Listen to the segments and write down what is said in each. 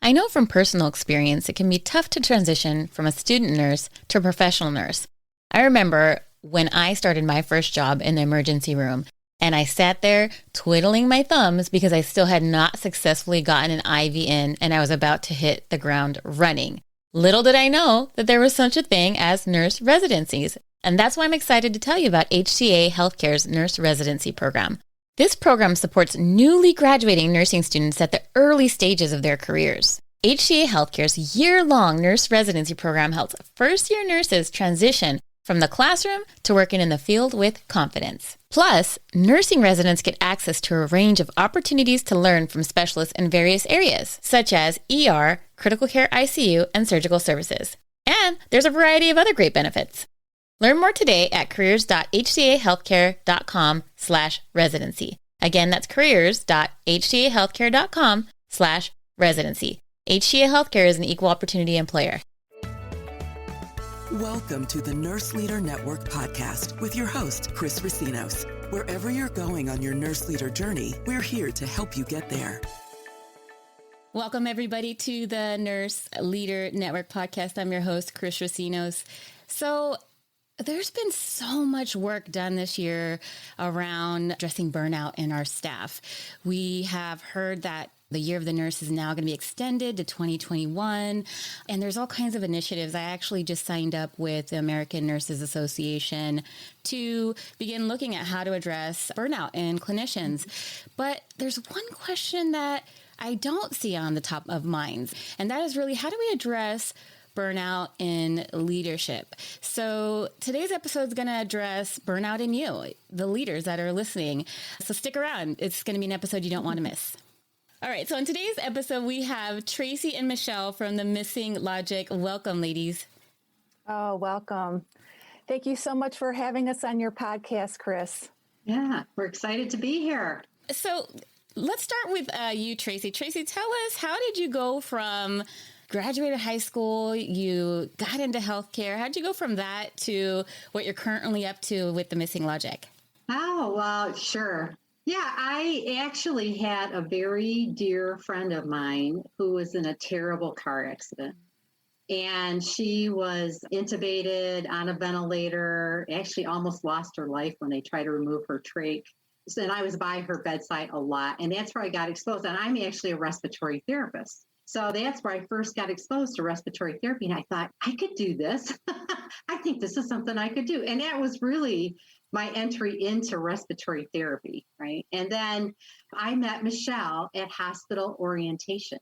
I know from personal experience it can be tough to transition from a student nurse to a professional nurse. I remember when I started my first job in the emergency room, and I sat there twiddling my thumbs because I still had not successfully gotten an IV in, and I was about to hit the ground running. Little did I know that there was such a thing as nurse residencies, and that's why I'm excited to tell you about HCA Healthcare's nurse residency program. This program supports newly graduating nursing students at the early stages of their careers. HCA Healthcare's year-long nurse residency program helps first-year nurses transition from the classroom to working in the field with confidence. Plus, nursing residents get access to a range of opportunities to learn from specialists in various areas, such as ER, critical care ICU, and surgical services. And there's a variety of other great benefits. Learn more today at careers.hcahealthcare.com/residency. Again, that's careers.hcahealthcare.com/residency. HCA Healthcare is an equal opportunity employer. Welcome to the Nurse Leader Network podcast with your host, Chris Racinos. Wherever you're going on your nurse leader journey, we're here to help you get there. Welcome, everybody, to the Nurse Leader Network podcast. I'm your host, Chris Racinos. So, there's been so much work done this year around addressing burnout in our staff. We have heard that the Year of the Nurse is now going to be extended to 2021, and there's all kinds of initiatives. I actually just signed up with the American Nurses Association to begin looking at how to address burnout in clinicians. But there's one question that I don't see on the top of minds, and that is really, how do we address burnout in leadership? So today's episode is going to address burnout in you, the leaders that are listening. So stick around. It's going to be an episode you don't want to miss. All right. So in today's episode, we have Tracy and Michelle from the Missing Logic. Welcome, ladies. Oh, welcome. Thank you so much for having us on your podcast, Chris. Yeah, we're excited to be here. So let's start with you, Tracy. Tracy, tell us, how did you go from graduated high school, you got into healthcare? How'd you go from that to what you're currently up to with the Missing Logic? Oh, well, sure. Yeah, I actually had a very dear friend of mine who was in a terrible car accident. And she was intubated on a ventilator, actually almost lost her life when they tried to remove her trach. And I was by her bedside a lot. And that's where I got exposed. And I'm actually a respiratory therapist. So that's where I first got exposed to respiratory therapy. And I thought, I could do this. I think this is something I could do. And that was really my entry into respiratory therapy, right? And then I met Michelle at hospital orientation.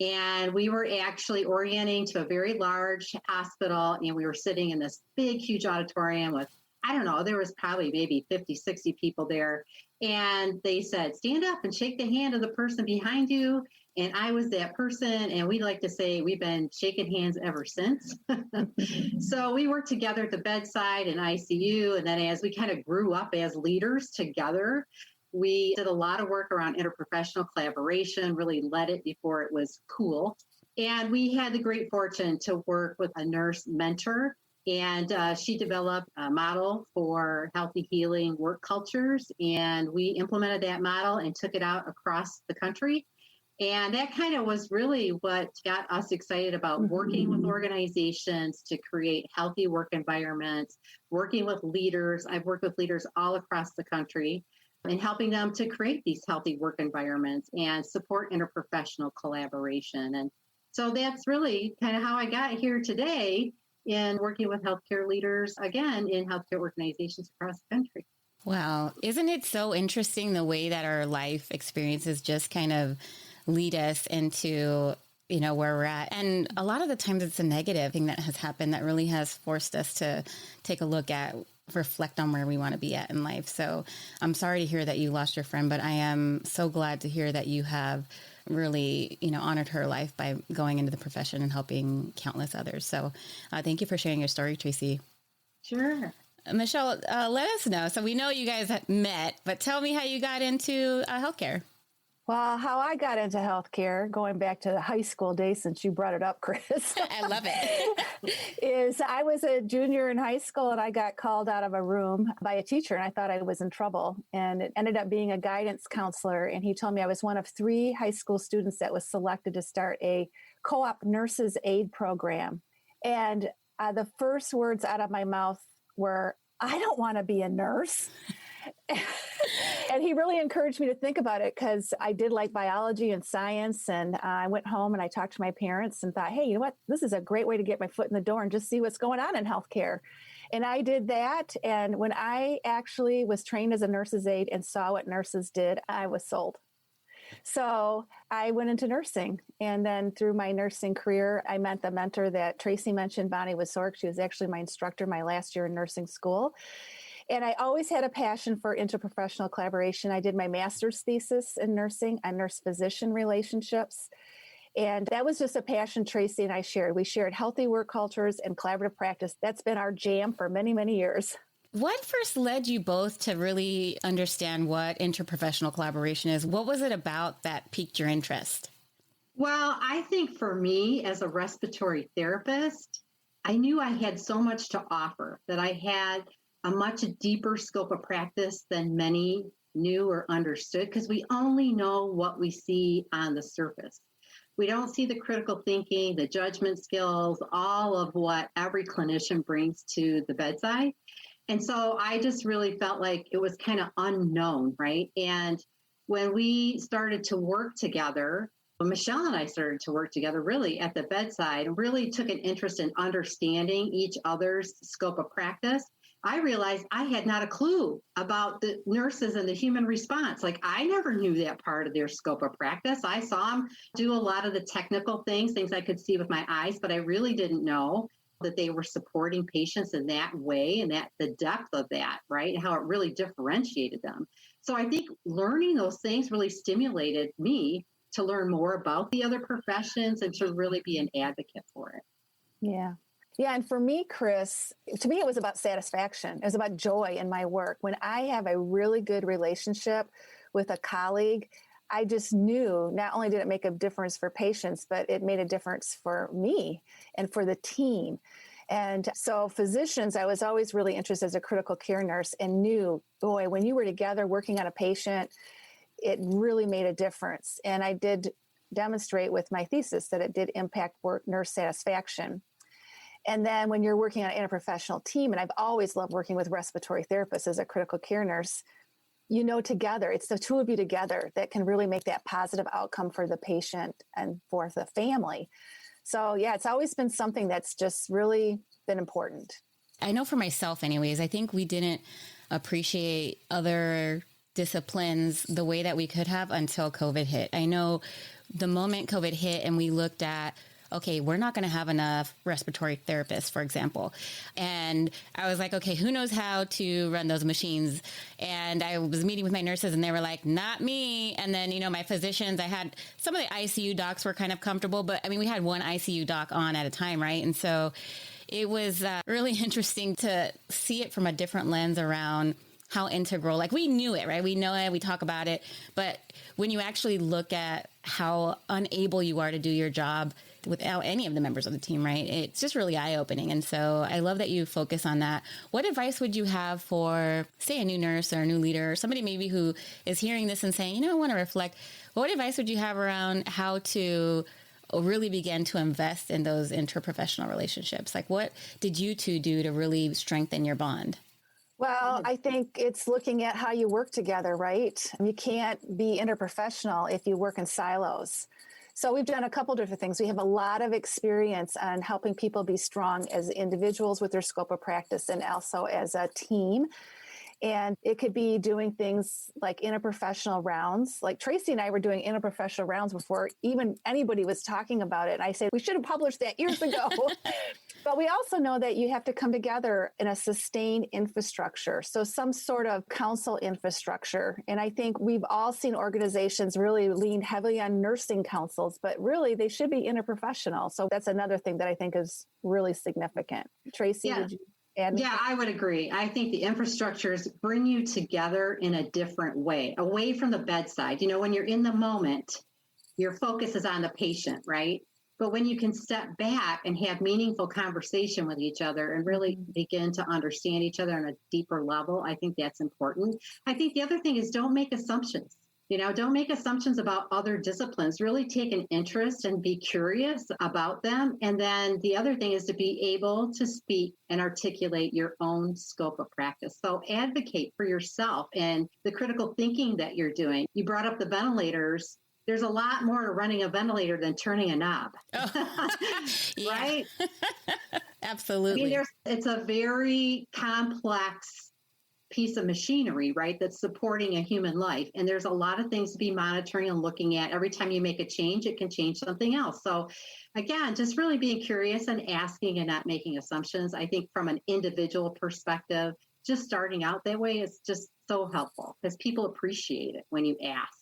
And we were actually orienting to a very large hospital. And we were sitting in this big, huge auditorium with, I don't know, there was probably maybe 50, 60 people there. And they said, stand up and shake the hand of the person behind you. And I was that person, and we like to say we've been shaking hands ever since. So we worked together at the bedside and ICU, and then as we kind of grew up as leaders together, we did a lot of work around interprofessional collaboration, really led it before it was cool. And we had the great fortune to work with a nurse mentor, and she developed a model for healthy healing work cultures, and we implemented that model and took it out across the country. And that kind of was really what got us excited about working with organizations to create healthy work environments, working with leaders. I've worked with leaders all across the country and helping them to create these healthy work environments and support interprofessional collaboration. And so that's really kind of how I got here today in working with healthcare leaders, again, in healthcare organizations across the country. Wow. Isn't it so interesting the way that our life experiences just kind of lead us into, where we're at? And a lot of the times it's a negative thing that has happened that really has forced us to take a look at, reflect on where we want to be at in life. So I'm sorry to hear that you lost your friend, but I am so glad to hear that you have really, honored her life by going into the profession and helping countless others. So thank you for sharing your story, Tracy. Sure. Michelle, let us know. So we know you guys met, but tell me how you got into healthcare. Well, how I got into healthcare, going back to the high school days, since you brought it up, Chris, I love it. is I was a junior in high school and I got called out of a room by a teacher and I thought I was in trouble. And it ended up being a guidance counselor. And he told me I was one of 3 high school students that was selected to start a co-op nurses aid program. And the first words out of my mouth were, I don't want to be a nurse. And he really encouraged me to think about it because I did like biology and science. And I went home and I talked to my parents and thought, hey, you know what? This is a great way to get my foot in the door and just see what's going on in healthcare. And I did that. And when I actually was trained as a nurse's aide and saw what nurses did, I was sold. So I went into nursing. And then through my nursing career, I met the mentor that Tracy mentioned, Bonnie Wisork. She was actually my instructor my last year in nursing school. And I always had a passion for interprofessional collaboration. I did my master's thesis in nursing on nurse-physician relationships. And that was just a passion Tracy and I shared. We shared healthy work cultures and collaborative practice. That's been our jam for many, many years. What first led you both to really understand what interprofessional collaboration is? What was it about that piqued your interest? Well, I think for me as a respiratory therapist, I knew I had so much to offer, that I had a much deeper scope of practice than many knew or understood, because we only know what we see on the surface. We don't see the critical thinking, the judgment skills, all of what every clinician brings to the bedside. And so I just really felt like it was kind of unknown, right? And when we started to work together, when Michelle and I started to work together really at the bedside, really took an interest in understanding each other's scope of practice, I realized I had not a clue about the nurses and the human response. Like, I never knew that part of their scope of practice. I saw them do a lot of the technical things I could see with my eyes, but I really didn't know that they were supporting patients in that way and that the depth of that, right? And how it really differentiated them. So I think learning those things really stimulated me to learn more about the other professions and to really be an advocate for it. Yeah. Yeah. And for me, Chris, to me, it was about satisfaction. It was about joy in my work. When I have a really good relationship with a colleague, I just knew not only did it make a difference for patients, but it made a difference for me and for the team. And so physicians, I was always really interested as a critical care nurse and knew, boy, when you were together working on a patient, it really made a difference. And I did demonstrate with my thesis that it did impact nurse satisfaction. And then when you're working on an interprofessional team, and I've always loved working with respiratory therapists as a critical care nurse, you know, together, it's the two of you together that can really make that positive outcome for the patient and for the family. So yeah, it's always been something that's just really been important. I know for myself anyways, I think we didn't appreciate other disciplines the way that we could have until COVID hit. I know the moment COVID hit and we looked at, okay, we're not going to have enough respiratory therapists, for example. And I was like, okay, who knows how to run those machines? And I was meeting with my nurses and they were like, not me. And then, my physicians, I had some of the ICU docs were kind of comfortable, but I mean, we had one ICU doc on at a time, right? And so it was really interesting to see it from a different lens around how integral, like we knew it, right? We know it, we talk about it, but when you actually look at how unable you are to do your job without any of the members of the team, right? It's just really eye-opening. And so I love that you focus on that. What advice would you have for, say, a new nurse or a new leader or somebody maybe who is hearing this and saying, I want to reflect. What advice would you have around how to really begin to invest in those interprofessional relationships? Like, what did you two do to really strengthen your bond? Well, I think it's looking at how you work together, right? You can't be interprofessional if you work in silos. So we've done a couple different things. We have a lot of experience on helping people be strong as individuals with their scope of practice and also as a team. And it could be doing things like interprofessional rounds. Like Tracy and I were doing interprofessional rounds before even anybody was talking about it. And I said, we should have published that years ago. But we also know that you have to come together in a sustained infrastructure. So some sort of council infrastructure. And I think we've all seen organizations really lean heavily on nursing councils, but really they should be interprofessional. So that's another thing that I think is really significant. Tracy, Yeah. would you Yeah, I would agree. I think the infrastructures bring you together in a different way, away from the bedside. When you're in the moment, your focus is on the patient, right? But when you can step back and have meaningful conversation with each other and really begin to understand each other on a deeper level, I think that's important. I think the other thing is don't make assumptions. Don't make assumptions about other disciplines. Really take an interest and be curious about them. And then the other thing is to be able to speak and articulate your own scope of practice. So advocate for yourself and the critical thinking that you're doing. You brought up the ventilators. There's a lot more to running a ventilator than turning a knob. Oh. Right? Absolutely. It's a very complex piece of machinery, right, that's supporting a human life. And there's a lot of things to be monitoring and looking at. Every time you make a change, it can change something else. So again, just really being curious and asking and not making assumptions. I think from an individual perspective, just starting out that way is just so helpful because people appreciate it when you ask.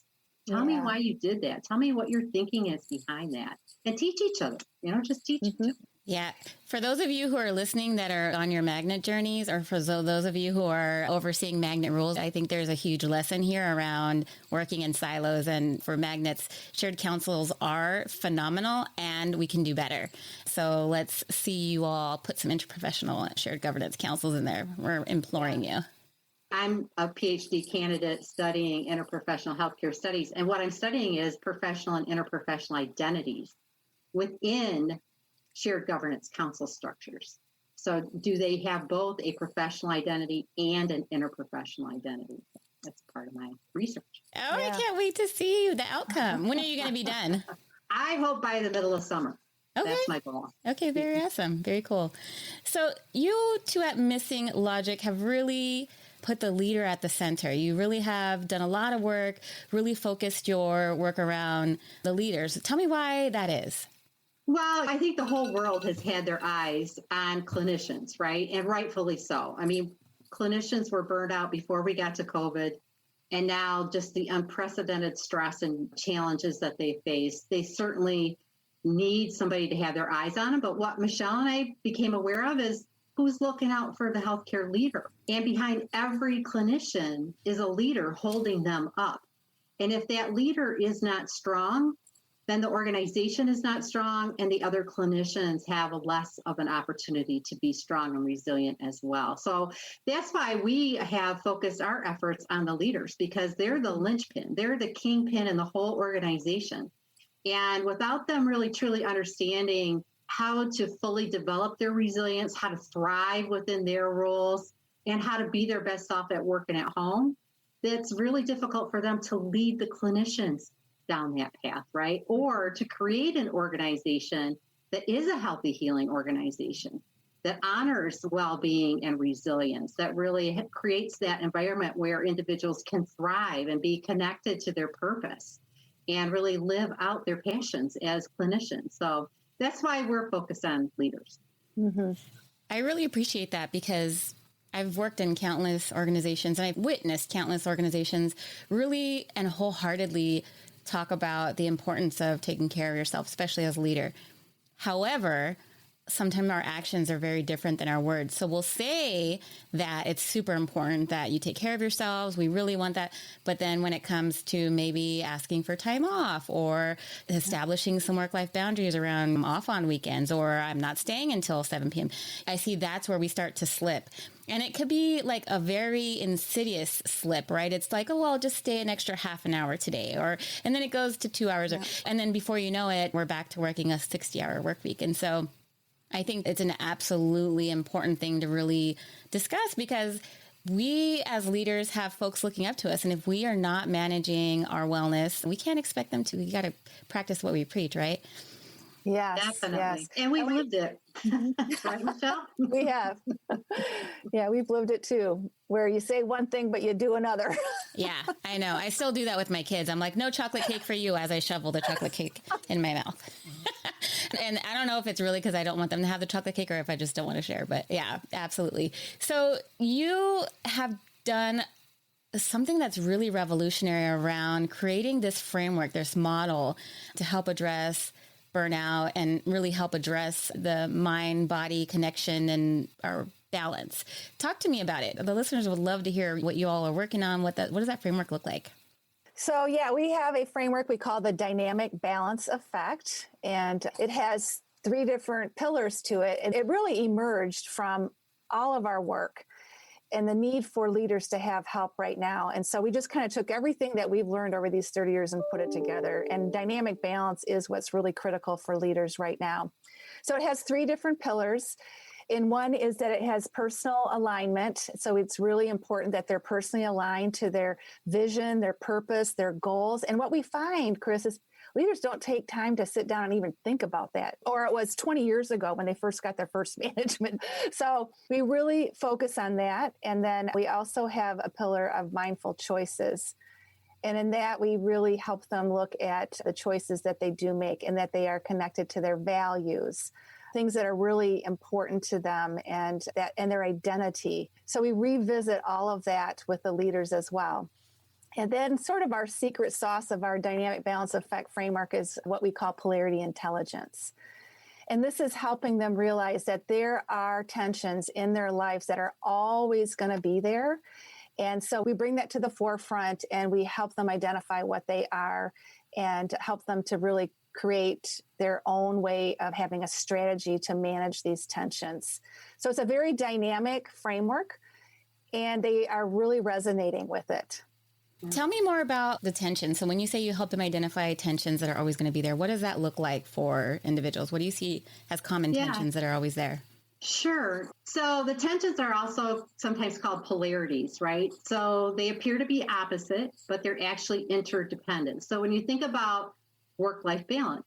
Tell me why you did that. Tell me what your thinking is behind that. And teach each other, just teach each other. Yeah. For those of you who are listening that are on your magnet journeys, or for those of you who are overseeing magnet rules, I think there's a huge lesson here around working in silos. And for magnets, shared councils are phenomenal and we can do better. So let's see you all put some interprofessional shared governance councils in there. We're imploring you. I'm a PhD candidate studying interprofessional healthcare studies. And what I'm studying is professional and interprofessional identities within shared governance council structures. So do they have both a professional identity and an interprofessional identity? That's part of my research. Oh, yeah. I can't wait to see the outcome. When are you going to be done? I hope by the middle of summer. Okay. That's my goal. Okay, very awesome. Very cool. So you two at Missing Logic have really put the leader at the center. You really have done a lot of work, really focused your work around the leaders. Tell me why that is. Well, I think the whole world has had their eyes on clinicians, right? And rightfully so. I mean, clinicians were burned out before we got to COVID. And now just the unprecedented stress and challenges that they face, they certainly need somebody to have their eyes on them. But what Michelle and I became aware of is who's looking out for the healthcare leader. And behind every clinician is a leader holding them up. And if that leader is not strong, then the organization is not strong and the other clinicians have less of an opportunity to be strong and resilient as well. So that's why we have focused our efforts on the leaders because they're the linchpin, they're the kingpin in the whole organization. And without them really truly understanding how to fully develop their resilience, how to thrive within their roles, and how to be their best self at work and at home, it's really difficult for them to lead the clinicians down that path, right? Or to create an organization that is a healthy healing organization that honors well-being and resilience, that really creates that environment where individuals can thrive and be connected to their purpose and really live out their passions as clinicians. So that's why we're focused on leaders. Mm-hmm. I really appreciate that because I've worked in countless organizations and I've witnessed countless organizations really and wholeheartedly talk about the importance of taking care of yourself, especially as a leader. However, sometimes our actions are very different than our words. So we'll say that it's super important that you take care of yourselves. We really want that. But then when it comes to maybe asking for time off or establishing some work-life boundaries around I'm off on weekends or I'm not staying until 7 p.m., I see that's where we start to slip. And it could be like a very insidious slip, right? It's like, oh, well, I'll just stay an extra half an hour today. And then it goes to 2 hours. Yeah. And then before you know it, we're back to working a 60-hour work week. And so I think it's an absolutely important thing to really discuss because we as leaders have folks looking up to us. And if we are not managing our wellness, we can't expect them to. We got to practice what we preach, right? Yes, definitely. Yes. And we've lived it. Right, Michelle? We have. Yeah, we've lived it too, where you say one thing, but you do another. Yeah, I know. I still do that with my kids. I'm like, no chocolate cake for you as I shovel the chocolate cake in my mouth. And I don't know if it's really because I don't want them to have the chocolate cake or if I just don't want to share. But yeah, absolutely. So you have done something that's really revolutionary around creating this framework, this model to help address burnout and really help address the mind-body connection and our balance. Talk to me about it. The listeners would love to hear what you all are working on. What does that framework look like? So yeah, we have a framework we call the dynamic balance effect, and it has 3 different pillars to it. And it really emerged from all of our work and the need for leaders to have help right now. And so we just kind of took everything that we've learned over these 30 years and put it together. And dynamic balance is what's really critical for leaders right now. So it has 3 different pillars. And one is that it has personal alignment. So it's really important that they're personally aligned to their vision, their purpose, their goals. And what we find, Chris, is leaders don't take time to sit down and even think about that. Or it was 20 years ago when they first got their first management. So we really focus on that. And then we also have a pillar of mindful choices. And in that, we really help them look at the choices that they do make and that they are connected to their values, things that are really important to them and their identity. So we revisit all of that with the leaders as well. And then sort of our secret sauce of our dynamic balance effect framework is what we call polarity intelligence. And this is helping them realize that there are tensions in their lives that are always going to be there. And so we bring that to the forefront and we help them identify what they are and help them to really create their own way of having a strategy to manage these tensions. So it's a very dynamic framework and they are really resonating with it. Tell me more about the tension. So when you say you help them identify tensions that are always going to be there, what does that look like for individuals? What do you see as common tensions that are always there? Sure. So the tensions are also sometimes called polarities, right? So they appear to be opposite, but they're actually interdependent. So when you think about work-life balance,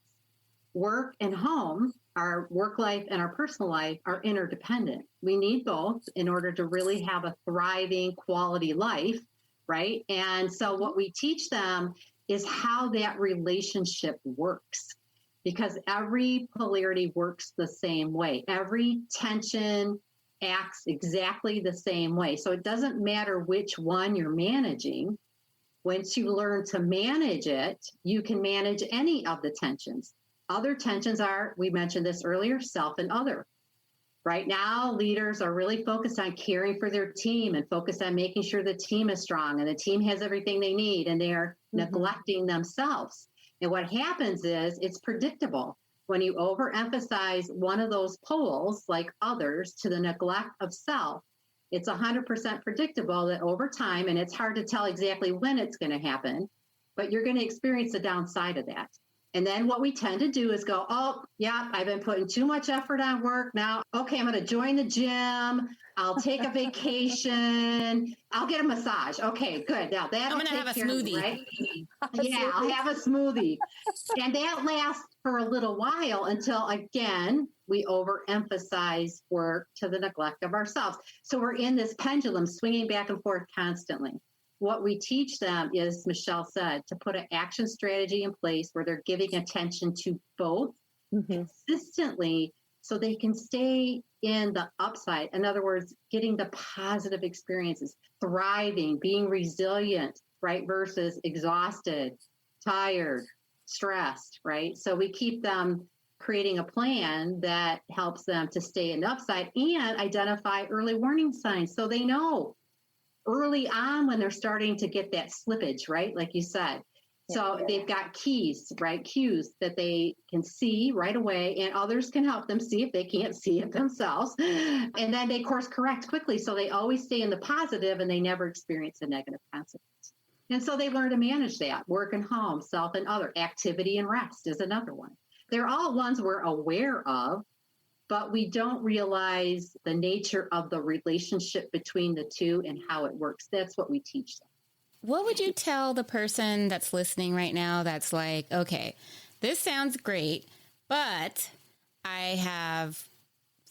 work and home, our work life and our personal life are interdependent. We need both in order to really have a thriving quality life, right? And so what we teach them is how that relationship works, because every polarity works the same way. Every tension acts exactly the same way. So it doesn't matter which one you're managing. Once you learn to manage it, you can manage any of the tensions. Other tensions are, we mentioned this earlier, self and other. Right now, leaders are really focused on caring for their team and focused on making sure the team is strong and the team has everything they need, and they're neglecting themselves. And what happens is it's predictable. When you overemphasize one of those poles, like others, to the neglect of self, it's 100% predictable that over time, and it's hard to tell exactly when it's going to happen, but you're going to experience the downside of that. And then what we tend to do is go, oh, yeah, I've been putting too much effort on work now. Okay, I'm going to join the gym. I'll take a vacation. I'll get a massage. Okay, good. Now that'll I'm going to have a smoothie. Right? Yeah, I'll have a smoothie. And that lasts for a little while until, again, we overemphasize work to the neglect of ourselves. So we're in this pendulum swinging back and forth constantly. What we teach them is, Michelle said, to put an action strategy in place where they're giving attention to both consistently so they can stay in the upside. In other words, getting the positive experiences, thriving, being resilient, right? Versus exhausted, tired, stressed, right? So we keep them creating a plan that helps them to stay in the upside and identify early warning signs so they know early on when they're starting to get that slippage, right? Like you said. So they've got keys, right? Cues that they can see right away, and others can help them see if they can't see it themselves. And then they course correct quickly. So they always stay in the positive and they never experience a negative consequence. And so they learn to manage that. Work and home, self and other, activity and rest is another one. They're all ones we're aware of, but we don't realize the nature of the relationship between the two and how it works. That's what we teach them. What would you tell the person that's listening right now that's like, okay, this sounds great, but I have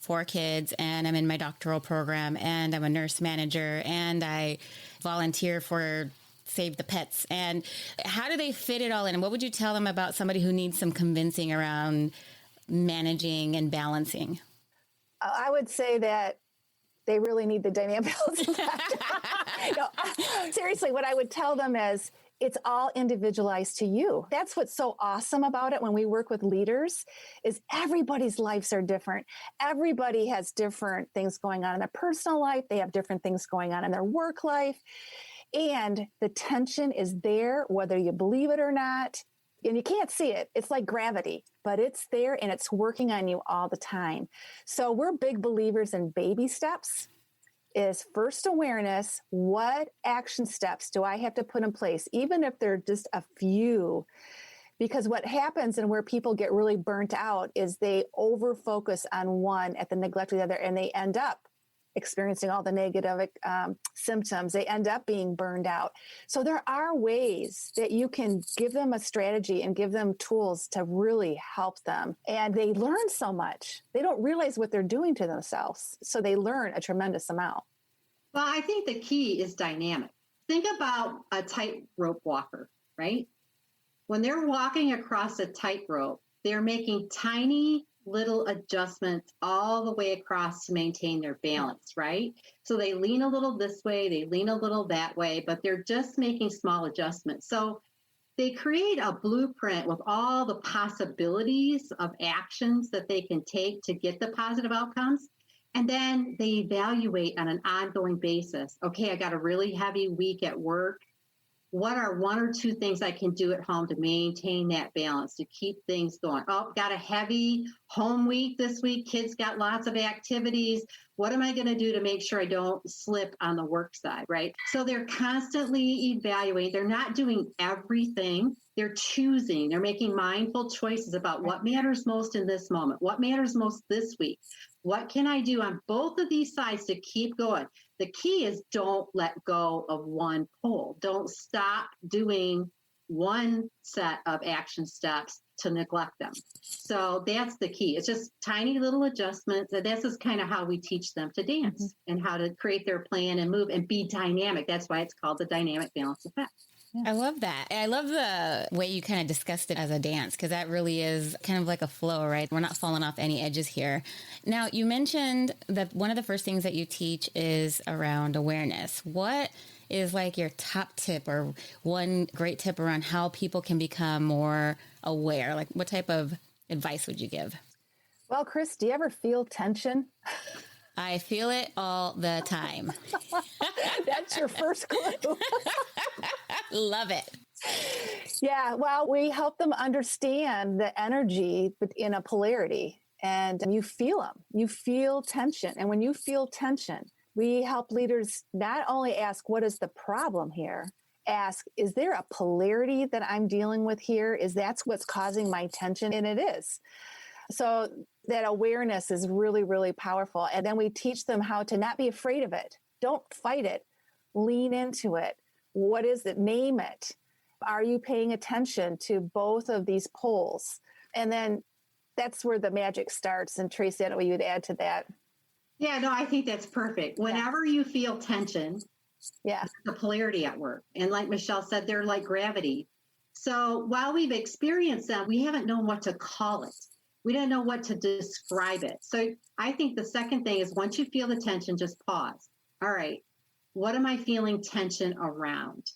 4 kids and I'm in my doctoral program and I'm a nurse manager and I volunteer for Save the Pets. And how do they fit it all in? And what would you tell them about somebody who needs some convincing around managing and balancing? I would say that they really need the dynamic balance effect. No, seriously, what I would tell them is it's all individualized to you. That's what's so awesome about it when we work with leaders is everybody's lives are different. Everybody has different things going on in their personal life. They have different things going on in their work life. And the tension is there, whether you believe it or not. And you can't see it. It's like gravity, but it's there and it's working on you all the time. So we're big believers in baby steps. Is first awareness, what action steps do I have to put in place, even if they're just a few? Because what happens and where people get really burnt out is they over focus on one at the neglect of the other, and they end up experiencing all the negative symptoms. They end up being burned out. So there are ways that you can give them a strategy and give them tools to really help them. And they learn so much. They don't realize what they're doing to themselves. So they learn a tremendous amount. Well, I think the key is dynamic. Think about a tightrope walker, right? When they're walking across a tightrope, they're making tiny little adjustments all the way across to maintain their balance, right? So they lean a little this way, they lean a little that way, but they're just making small adjustments. So they create a blueprint with all the possibilities of actions that they can take to get the positive outcomes. And then they evaluate on an ongoing basis. Okay, I got a really heavy week at work. What are one or two things I can do at home to maintain that balance, to keep things going? Oh, got a heavy home week this week. Kids got lots of activities. What am I going to do to make sure I don't slip on the work side, right? So they're constantly evaluating. They're not doing everything. They're choosing. They're making mindful choices about what matters most in this moment, what matters most this week. What can I do on both of these sides to keep going? The key is don't let go of one pole. Don't stop doing one set of action steps to neglect them. So that's the key. It's just tiny little adjustments. And this is kind of how we teach them to dance and how to create their plan and move and be dynamic. That's why it's called the dynamic balance effect. Yeah. I love that. I love the way you kind of discussed it as a dance, because that really is kind of like a flow, right? We're not falling off any edges here. Now, you mentioned that one of the first things that you teach is around awareness. What is like your top tip or one great tip around how people can become more aware? Like what type of advice would you give? Well, Chris, do you ever feel tension? I feel it all the time. That's your first clue. Love it. Yeah, well, we help them understand the energy in a polarity, and you feel them. You feel tension. And when you feel tension, we help leaders not only ask, what is the problem here? Ask, is there a polarity that I'm dealing with here? Is that's what's causing my tension? And it is. So that awareness is really, really powerful. And then we teach them how to not be afraid of it. Don't fight it. Lean into it. What is it? Name it. Are you paying attention to both of these poles? And then that's where the magic starts. And Tracy, I don't know what you would add to that. Yeah, no, I think that's perfect. Whenever you feel tension, the polarity at work. And like Michelle said, they're like gravity. So while we've experienced them, we haven't known what to call it. We don't know what to describe it. So I think the second thing is once you feel the tension, just pause. All right, what am I feeling tension around?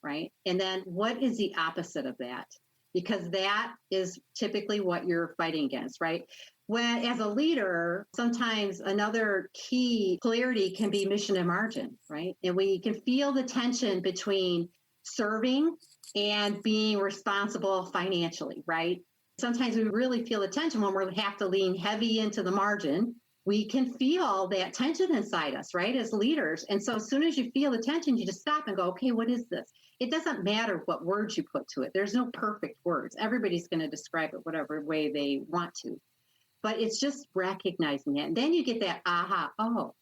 Right? And then what is the opposite of that? Because that is typically what you're fighting against, right? When, as a leader, sometimes another key polarity can be mission and margin, right? And we can feel the tension between serving and being responsible financially, right? Sometimes we really feel the tension when we have to lean heavy into the margin. We can feel that tension inside us, right, as leaders. And so as soon as you feel the tension, you just stop and go, okay, what is this? It doesn't matter what words you put to it. There's no perfect words. Everybody's going to describe it whatever way they want to. But it's just recognizing it. And then you get that aha, oh,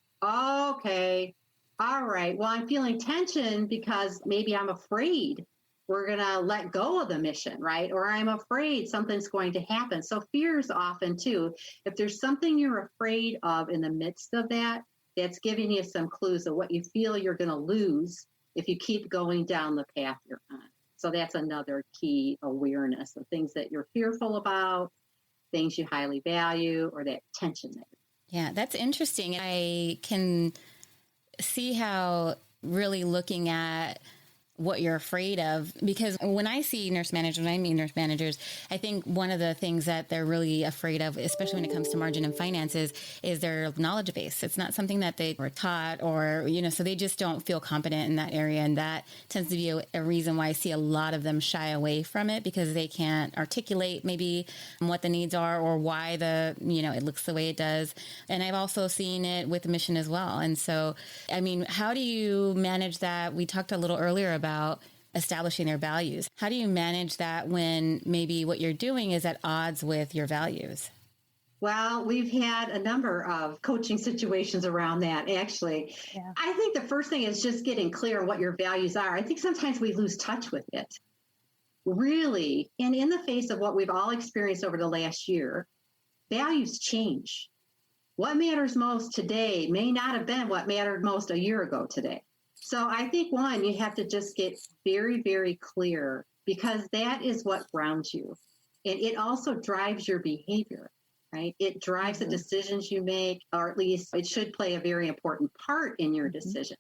okay, all right. Well, I'm feeling tension because maybe I'm afraid we're going to let go of the mission, right? Or I'm afraid something's going to happen. So fears often too, if there's something you're afraid of in the midst of that, that's giving you some clues of what you feel you're going to lose if you keep going down the path you're on. So that's another key awareness of things that you're fearful about, things you highly value, or that tension there. Yeah, that's interesting. I can see how really looking at what you're afraid of. Because when I see nurse managers, when I meet nurse managers, I think one of the things that they're really afraid of, especially when it comes to margin and finances, is their knowledge base. It's not something that they were taught or, so they just don't feel competent in that area. And that tends to be a reason why I see a lot of them shy away from it, because they can't articulate maybe what the needs are or why it looks the way it does. And I've also seen it with the mission as well. And so, how do you manage that? We talked a little earlier about establishing their values. How do you manage that when maybe what you're doing is at odds with your values? Well, we've had a number of coaching situations around that, actually. Yeah. I think the first thing is just getting clear on what your values are. I think sometimes we lose touch with it. Really, and in the face of what we've all experienced over the last year, values change. What matters most today may not have been what mattered most a year ago today. So I think, one, you have to just get very, very clear, because that is what grounds you. And it also drives your behavior, right? It drives the decisions you make, or at least it should play a very important part in your decisions.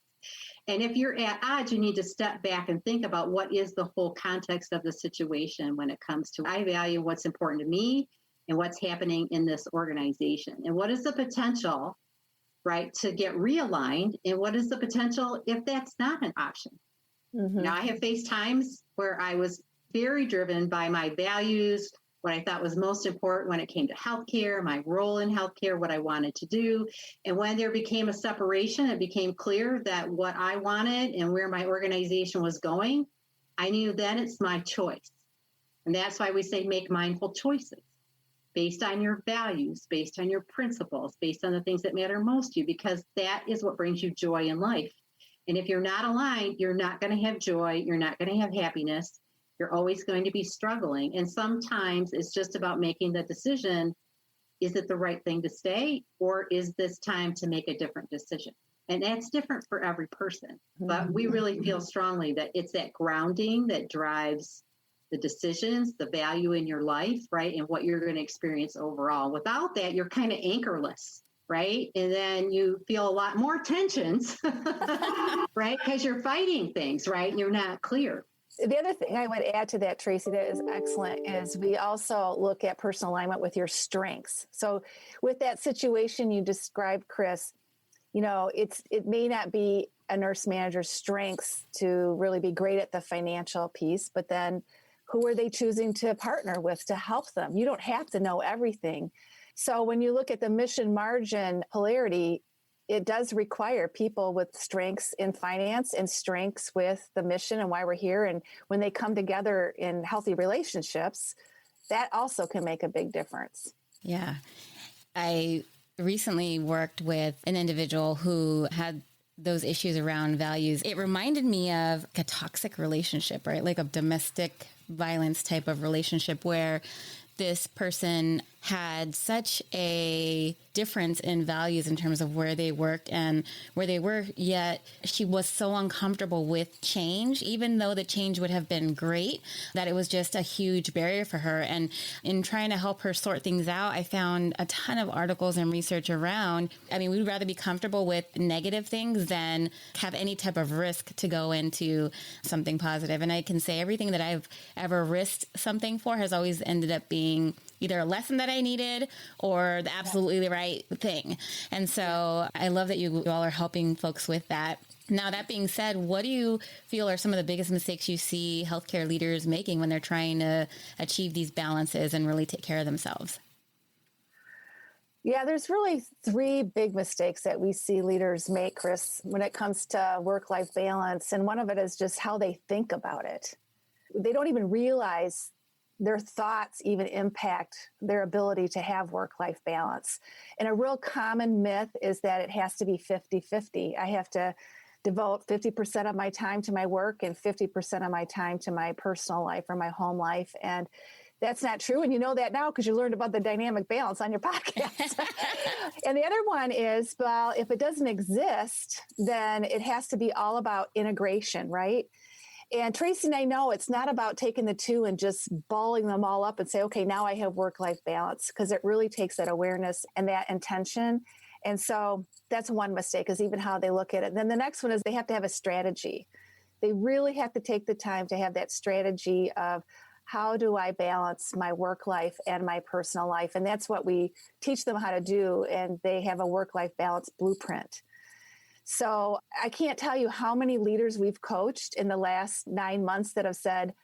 And if you're at odds, you need to step back and think about what is the whole context of the situation when it comes to, I value what's important to me and what's happening in this organization. And what is the potential, right, to get realigned? And what is the potential if that's not an option? Now, I have faced times where I was very driven by my values, what I thought was most important when it came to healthcare, my role in healthcare, what I wanted to do. And when there became a separation, it became clear that what I wanted and where my organization was going, I knew then it's my choice. And that's why we say make mindful choices based on your values, based on your principles, based on the things that matter most to you, because that is what brings you joy in life. And if you're not aligned, you're not going to have joy. You're not going to have happiness. You're always going to be struggling. And sometimes it's just about making the decision, is it the right thing to stay, or is this time to make a different decision? And that's different for every person. But we really feel strongly that it's that grounding that drives the decisions, the value in your life, right? And what you're going to experience overall. Without that, you're kind of anchorless, right? And then you feel a lot more tensions, right? Because you're fighting things, right? And you're not clear. The other thing I would add to that, Tracy, that is excellent, is we also look at personal alignment with your strengths. So with that situation you described, Chris, it may not be a nurse manager's strengths to really be great at the financial piece, but then who are they choosing to partner with to help them? You don't have to know everything. So when you look at the mission margin polarity, it does require people with strengths in finance and strengths with the mission and why we're here. And when they come together in healthy relationships, that also can make a big difference. Yeah. I recently worked with an individual who had those issues around values. It reminded me of a toxic relationship, right? Like a domestic violence type of relationship where this person had such a difference in values in terms of where they worked and where they were, yet she was so uncomfortable with change, even though the change would have been great, that it was just a huge barrier for her. And in trying to help her sort things out, I found a ton of articles and research around, we'd rather be comfortable with negative things than have any type of risk to go into something positive. And I can say everything that I've ever risked something for has always ended up being either a lesson that I needed or the absolutely right thing. And so I love that you all are helping folks with that. Now, that being said, what do you feel are some of the biggest mistakes you see healthcare leaders making when they're trying to achieve these balances and really take care of themselves? Yeah, there's really three big mistakes that we see leaders make, Chris, when it comes to work-life balance. And one of it is just how they think about it. They don't even realize their thoughts even impact their ability to have work-life balance. And a real common myth is that it has to be 50-50. I have to devote 50% of my time to my work and 50% of my time to my personal life or my home life. And that's not true. And you know that now because you learned about the dynamic balance on your podcast. And the other one is, well, if it doesn't exist, then it has to be all about integration, right? And Tracy and I know it's not about taking the two and just balling them all up and say, okay, now I have work-life balance, because it really takes that awareness and that intention. And so that's one mistake, is even how they look at it. And then the next one is they have to have a strategy. They really have to take the time to have that strategy of how do I balance my work life and my personal life? And that's what we teach them how to do. And they have a work-life balance blueprint. So I can't tell you how many leaders we've coached in the last 9 months that have said,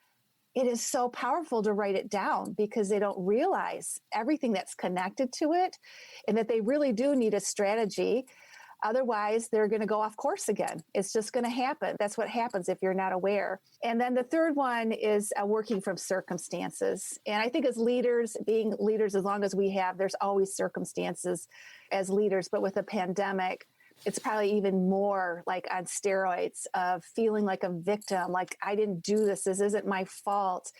it is so powerful to write it down because they don't realize everything that's connected to it and that they really do need a strategy. Otherwise, they're going to go off course again. It's just going to happen. That's what happens if you're not aware. And then the third one is working from circumstances. And I think as leaders, being leaders as long as we have, there's always circumstances as leaders. But with a pandemic, it's probably even more like on steroids of feeling like a victim, like I didn't do this. This isn't my fault.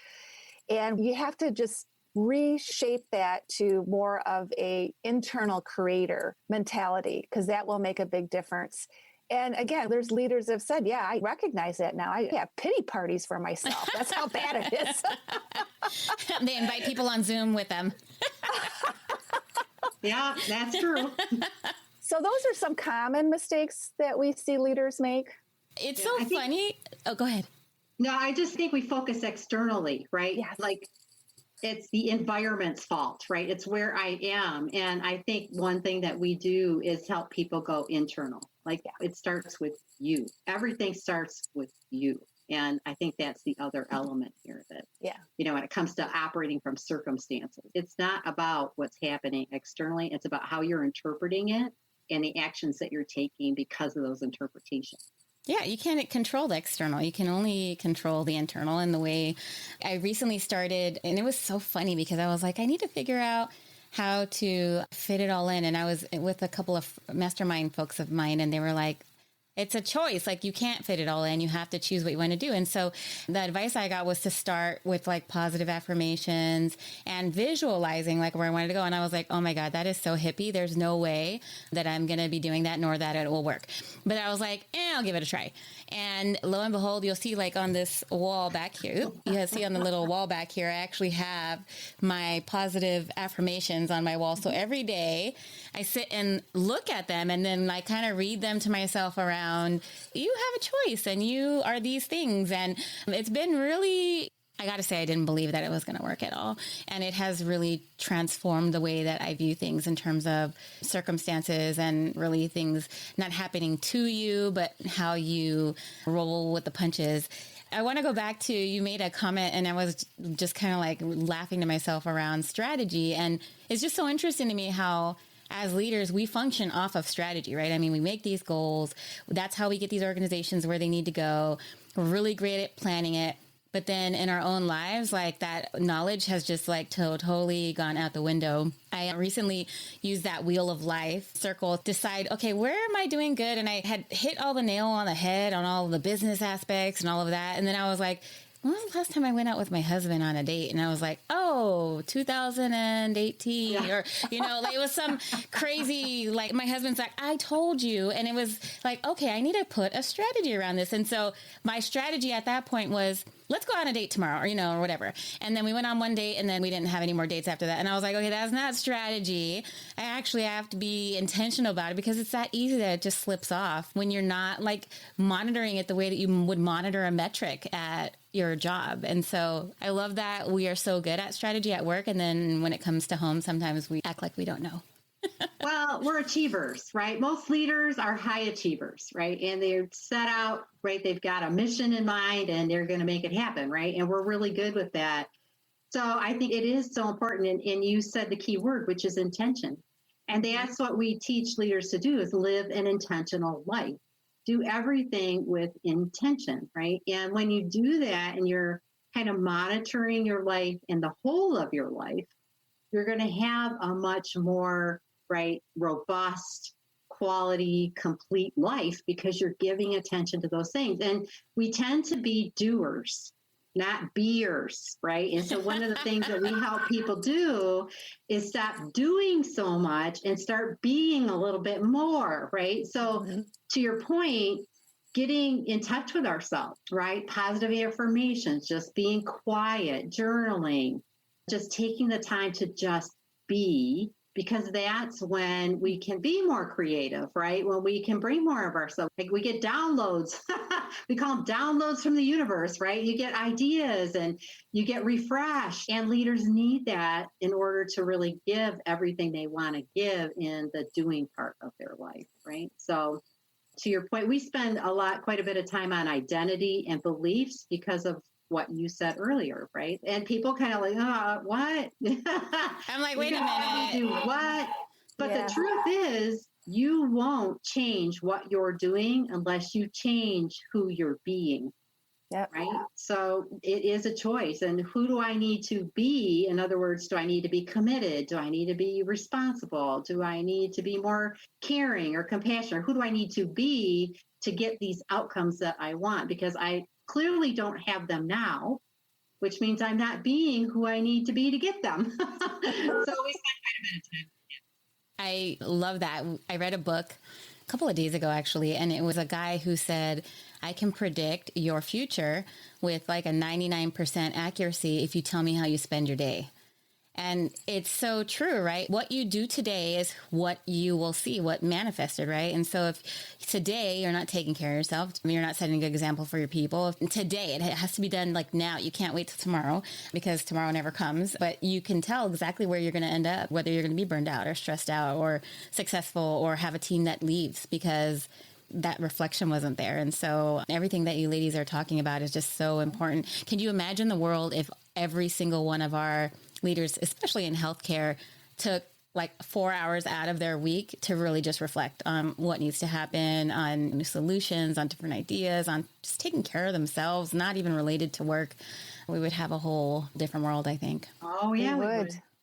And you have to just reshape that to more of a internal creator mentality, because that will make a big difference. And again, there's leaders that have said, yeah, I recognize that now. I have pity parties for myself. That's how bad it is. They invite people on Zoom with them. Yeah, that's true. So those are some common mistakes that we see leaders make. It's so funny. Oh, go ahead. No, I just think we focus externally, right? Yes. Like it's the environment's fault, right? It's where I am. And I think one thing that we do is help people go internal. Like it starts with you. Everything starts with you. And I think that's the other element here of it. Yeah. You know, when it comes to operating from circumstances, it's not about what's happening externally. It's about how you're interpreting it and the actions that you're taking because of those interpretations. Yeah, you can't control the external. You can only control the internal. And the way I recently started, and it was so funny because I was like, I need to figure out how to fit it all in. And I was with a couple of mastermind folks of mine, and they were like, it's a choice. Like you can't fit it all in. You have to choose what you want to do. And so the advice I got was to start with like positive affirmations and visualizing like where I wanted to go. And I was like, oh my God, that is so hippie. There's no way that I'm going to be doing that, nor that it will work. But I was like, I'll give it a try. And lo and behold, you'll see like on this wall back here, you see on the little wall back here, I actually have my positive affirmations on my wall. So every day I sit and look at them and then I kind of read them to myself around, you have a choice and you are these things. And it's been really, I got to say, I didn't believe that it was going to work at all. And it has really transformed the way that I view things in terms of circumstances and really things not happening to you, but how you roll with the punches. I want to go back to, you made a comment and I was just kind of like laughing to myself around strategy. And it's just so interesting to me how as leaders, we function off of strategy, right? I mean, we make these goals. That's how we get these organizations where they need to go. We're really great at planning it. But then in our own lives, like that knowledge has just like totally gone out the window. I recently used that wheel of life circle, decide, okay, where am I doing good? And I had hit all the nail on the head on all of the business aspects and all of that. And then I was like, when was the last time I went out with my husband on a date? And I was like, 2018 or, like it was some crazy, like my husband's like, I told you. And it was like, okay, I need to put a strategy around this. And so my strategy at that point was, let's go on a date tomorrow or whatever. And then we went on one date and then we didn't have any more dates after that. And I was like, okay, that's not strategy. I actually have to be intentional about it because it's that easy that it just slips off when you're not like monitoring it the way that you would monitor a metric at your job. And so I love that we are so good at strategy at work. And then when it comes to home, sometimes we act like we don't know. Well, we're achievers, right? Most leaders are high achievers, right? And they're set out, right? They've got a mission in mind and they're going to make it happen, right? And we're really good with that. So I think it is so important. And you said the key word, which is intention. And that's what we teach leaders to do is live an intentional life. Do everything with intention, right? And when you do that and you're kind of monitoring your life and the whole of your life, you're going to have a much more, right, robust, quality, complete life because you're giving attention to those things. And we tend to be doers, not beers, right? And so one of the things that we help people do is stop doing so much and start being a little bit more, right? So to your point, getting in touch with ourselves, right? Positive affirmations, just being quiet, journaling, just taking the time to just be because that's when we can be more creative, right? When we can bring more of ourselves. Like we get downloads. We call them downloads from the universe, right? You get ideas and you get refreshed, and leaders need that in order to really give everything they want to give in the doing part of their life, right? So to your point, we spend quite a bit of time on identity and beliefs because of what you said earlier, right? And people kind of like, what? I'm like, wait a minute. Do what? But the truth is, you won't change what you're doing unless you change who you're being. Yep. Right. So it is a choice. And who do I need to be? In other words, do I need to be committed? Do I need to be responsible? Do I need to be more caring or compassionate? Who do I need to be to get these outcomes that I want? Because I clearly don't have them now, which means I'm not being who I need to be to get them. So we spend quite a bit of time. I love that. I read a book a couple of days ago, actually, and it was a guy who said, I can predict your future with like a 99% accuracy if you tell me how you spend your day. And it's so true, right? What you do today is what you will see, what manifested, right? And so if today you're not taking care of yourself, you're not setting a good example for your people, today it has to be done like now. You can't wait till tomorrow because tomorrow never comes, but you can tell exactly where you're going to end up, whether you're going to be burned out or stressed out or successful or have a team that leaves because that reflection wasn't there. And so everything that you ladies are talking about is just so important. Can you imagine the world if every single one of our leaders, especially in healthcare, took like 4 hours out of their week to really just reflect on what needs to happen, on new solutions, on different ideas, on just taking care of themselves, not even related to work? We would have a whole different world, I think. Oh, yeah,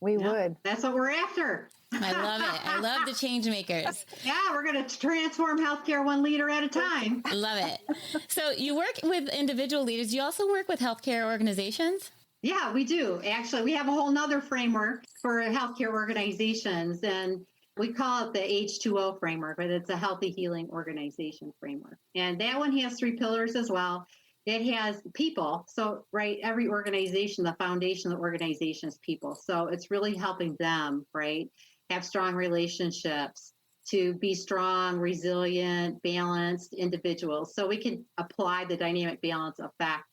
we would. That's what we're after. I love it. I love the change makers. Yeah, we're going to transform healthcare one leader at a time. Love it. So you work with individual leaders. You also work with healthcare organizations? Yeah, we do. Actually, we have a whole nother framework for healthcare organizations, and we call it the H2O framework, but it's a healthy healing organization framework. And that one has 3 pillars as well. It has people. So, right, every organization, the foundation of the organization is people. So it's really helping them, right, have strong relationships, to be strong, resilient, balanced individuals. So we can apply the dynamic balance effect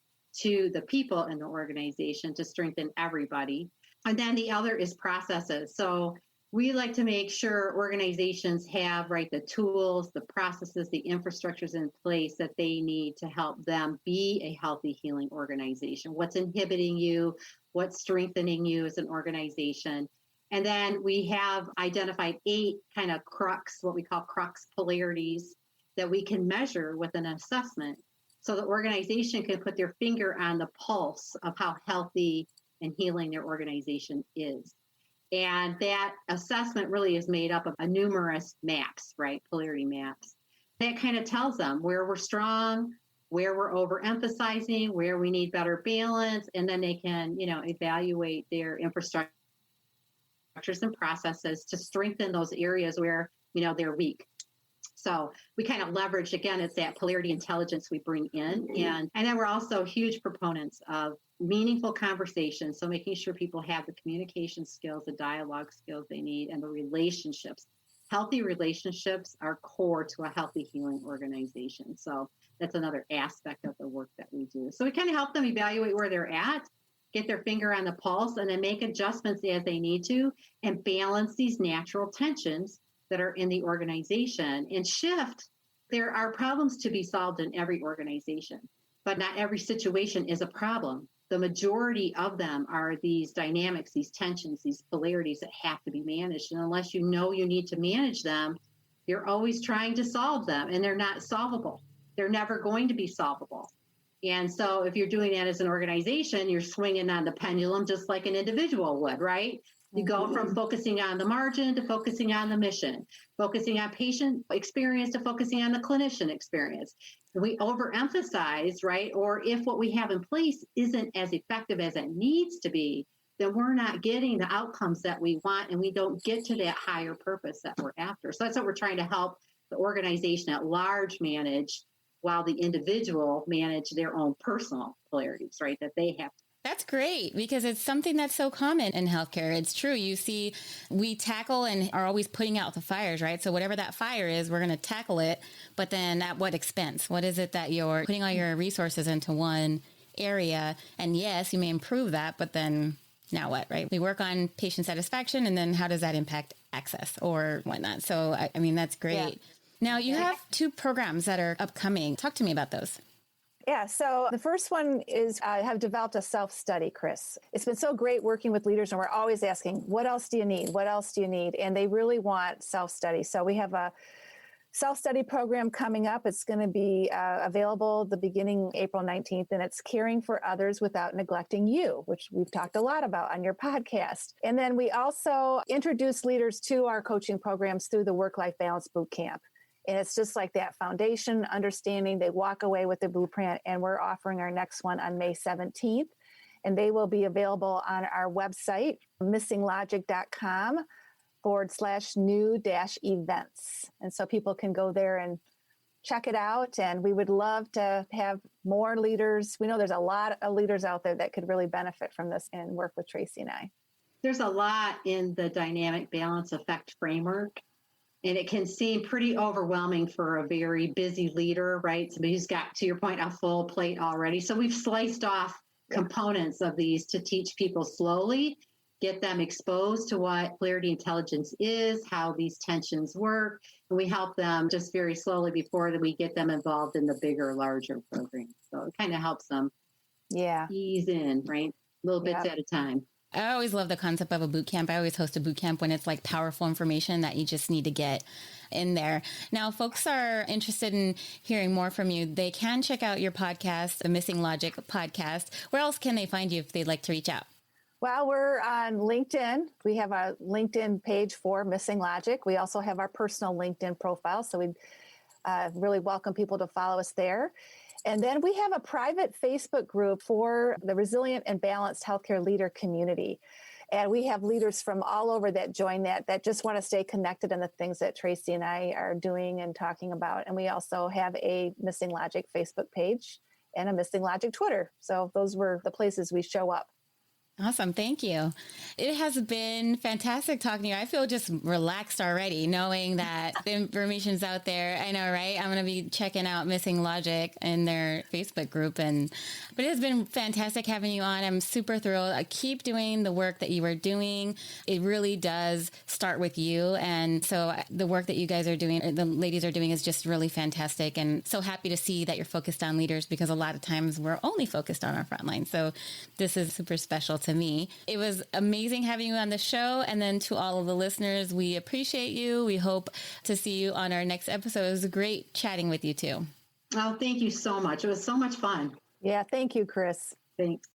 to the people in the organization to strengthen everybody. And then the other is processes. So we like to make sure organizations have, right, the tools, the processes, the infrastructures in place that they need to help them be a healthy healing organization. What's inhibiting you? What's strengthening you as an organization? And then we have identified 8 kind of crux, what we call crux polarities, that we can measure with an assessment. So the organization can put their finger on the pulse of how healthy and healing their organization is. And that assessment really is made up of numerous maps, right? Polarity maps. That kind of tells them where we're strong, where we're overemphasizing, where we need better balance, and then they can, evaluate their infrastructures and processes to strengthen those areas where, they're weak. So we kind of leverage, again, it's that polarity intelligence we bring in. And then we're also huge proponents of meaningful conversations. So making sure people have the communication skills, the dialogue skills they need, and the relationships. Healthy relationships are core to a healthy healing organization. So that's another aspect of the work that we do. So we kind of help them evaluate where they're at, get their finger on the pulse, and then make adjustments as they need to, and balance these natural tensions that are in the organization and shift. There are problems to be solved in every organization, but not every situation is a problem. The majority of them are these dynamics, these tensions, these polarities that have to be managed. And unless you know you need to manage them, you're always trying to solve them, and they're not solvable. They're never going to be solvable. And so if you're doing that as an organization, you're swinging on the pendulum just like an individual would, right? You go from focusing on the margin to focusing on the mission, focusing on patient experience to focusing on the clinician experience. We overemphasize, right? Or if what we have in place isn't as effective as it needs to be, then we're not getting the outcomes that we want, and we don't get to that higher purpose that we're after. So that's what we're trying to help the organization at large manage, while the individual manage their own personal polarities, right, that they have. That's great because it's something that's so common in healthcare. It's true. You see, we tackle and are always putting out the fires, right? So whatever that fire is, we're going to tackle it. But then at what expense? What is it that you're putting all your resources into one area? And yes, you may improve that, but then now what, right? We work on patient satisfaction, and then how does that impact access or whatnot? So, I mean, that's great. Yeah. Now, you have 2 programs that are upcoming. Talk to me about those. Yeah, so the first one is I have developed a self-study, Chris. It's been so great working with leaders, and we're always asking, what else do you need? What else do you need? And they really want self-study. So we have a self-study program coming up. It's going to be available the beginning April 19th, and it's caring for others without neglecting you, which we've talked a lot about on your podcast. And then we also introduce leaders to our coaching programs through the Work-Life Balance Bootcamp. And it's just like that foundation, understanding. They walk away with the blueprint, and we're offering our next one on May 17th. And they will be available on our website, missinglogic.com/new-events. And so people can go there and check it out. And we would love to have more leaders. We know there's a lot of leaders out there that could really benefit from this and work with Tracy and I. There's a lot in the dynamic balance effect framework. And it can seem pretty overwhelming for a very busy leader, right? Somebody who's got, to your point, a full plate already. So we've sliced off components of these to teach people slowly, get them exposed to what clarity intelligence is, how these tensions work. And we help them just very slowly before we get them involved in the bigger, larger program. So it kind of helps them ease in, right? Little bits at a time. I always love the concept of a boot camp. I always host a boot camp when it's like powerful information that you just need to get in there. Now, folks are interested in hearing more from you. They can check out your podcast, the Missing Logic podcast. Where else can they find you if they'd like to reach out? Well, we're on LinkedIn. We have a LinkedIn page for Missing Logic. We also have our personal LinkedIn profile. So we'd really welcome people to follow us there. And then we have a private Facebook group for the resilient and balanced healthcare leader community. And we have leaders from all over that join that just want to stay connected in the things that Tracy and I are doing and talking about. And we also have a Missing Logic Facebook page and a Missing Logic Twitter. So those were the places we show up. Awesome. Thank you. It has been fantastic talking to you. I feel just relaxed already knowing that the information's out there. I know, right? I'm going to be checking out Missing Logic in their Facebook group. But it has been fantastic having you on. I'm super thrilled. I keep doing the work that you are doing. It really does start with you. And so the work that you guys are doing, the ladies are doing, is just really fantastic. And so happy to see that you're focused on leaders, because a lot of times we're only focused on our frontline. So this is super special to me. It was amazing having you on the show. And then to all of the listeners, we appreciate you. We hope to see you on our next episode. It was great chatting with you too. Oh, thank you so much. It was so much fun. Yeah, thank you, Chris. Thanks.